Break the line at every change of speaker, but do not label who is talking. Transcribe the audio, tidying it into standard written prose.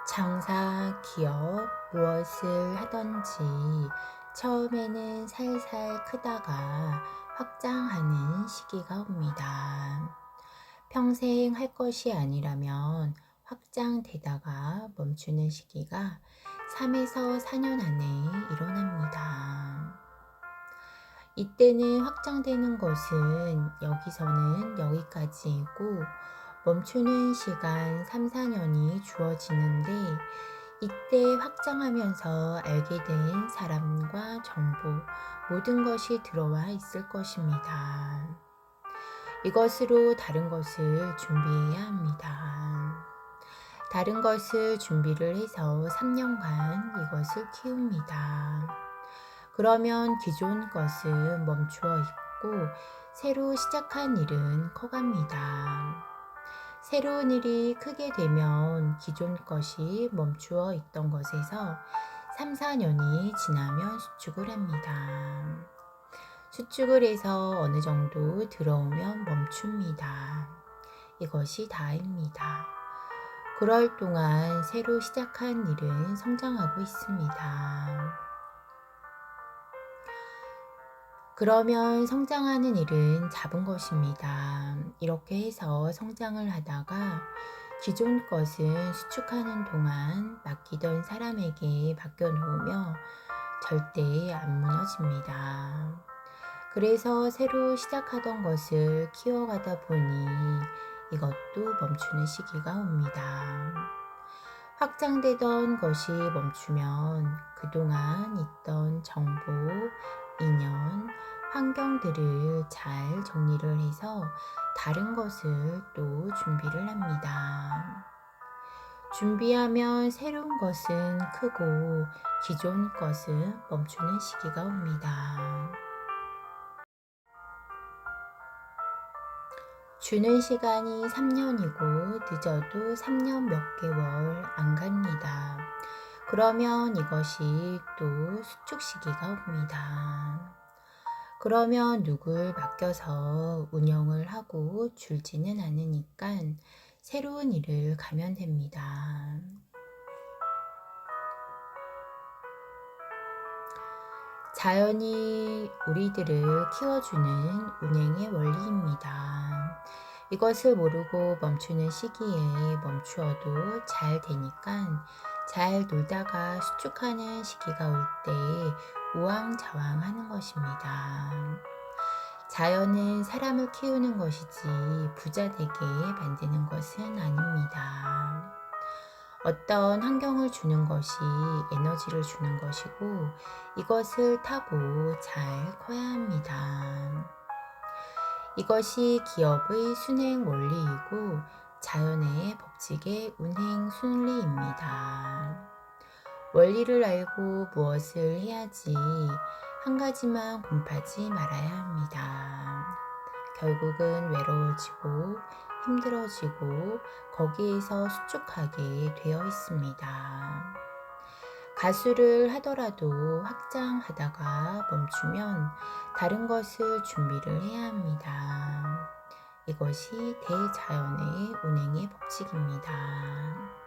장사, 기업, 무엇을 하든지 처음에는 살살 크다가 확장하는 시기가 옵니다. 평생 할 것이 아니라면 확장되다가 멈추는 시기가 3에서 4년 안에 일어납니다. 이때는 확장되는 것은 여기서는 여기까지이고 멈추는 시간 3, 4년이 주어지는데 이때 확장하면서 알게 된 사람과 정보, 모든 것이 들어와 있을 것입니다. 이것으로 다른 것을 준비해야 합니다. 다른 것을 준비를 해서 3년간 이것을 키웁니다. 그러면 기존 것은 멈추어 있고 새로 시작한 일은 커갑니다. 새로운 일이 크게 되면 기존 것이 멈추어 있던 것에서 3, 4년이 지나면 수축을 합니다. 수축을 해서 어느 정도 들어오면 멈춥니다. 이것이 다입니다. 그럴 동안 새로 시작한 일은 성장하고 있습니다. 그러면 성장하는 일은 잡은 것입니다. 이렇게 해서 성장을 하다가 기존 것은 수축하는 동안 맡기던 사람에게 맡겨놓으며 절대 안 무너집니다. 그래서 새로 시작하던 것을 키워가다 보니 이것도 멈추는 시기가 옵니다. 확장되던 것이 멈추면 그동안 있던 정보, 인연, 환경들을 잘 정리를 해서 다른 것을 또 준비를 합니다. 준비하면 새로운 것은 크고 기존 것은 멈추는 시기가 옵니다. 주는 시간이 3년이고 늦어도 3년 몇 개월 안 갑니다. 그러면 이것이 또 수축 시기가 옵니다. 그러면 누굴 맡겨서 운영을 하고 줄지는 않으니까 새로운 일을 가면 됩니다. 자연이 우리들을 키워주는 운행의 원리입니다. 이것을 모르고 멈추는 시기에 멈추어도 잘 되니까 잘 놀다가 수축하는 시기가 올 때 우왕좌왕하는 것입니다. 자연은 사람을 키우는 것이지 부자 되게 만드는 것은 아닙니다. 어떤 환경을 주는 것이 에너지를 주는 것이고 이것을 타고 잘 커야 합니다. 이것이 기업의 순행 원리이고 자연의 법칙의 운행 순리입니다. 원리를 알고 무엇을 해야지 한 가지만 곰파지 말아야 합니다. 결국은 외로워지고 힘들어지고 거기에서 수축하게 되어 있습니다. 가수를 하더라도 확장하다가 멈추면 다른 것을 준비를 해야 합니다. 이것이 대자연의 운행의 법칙입니다.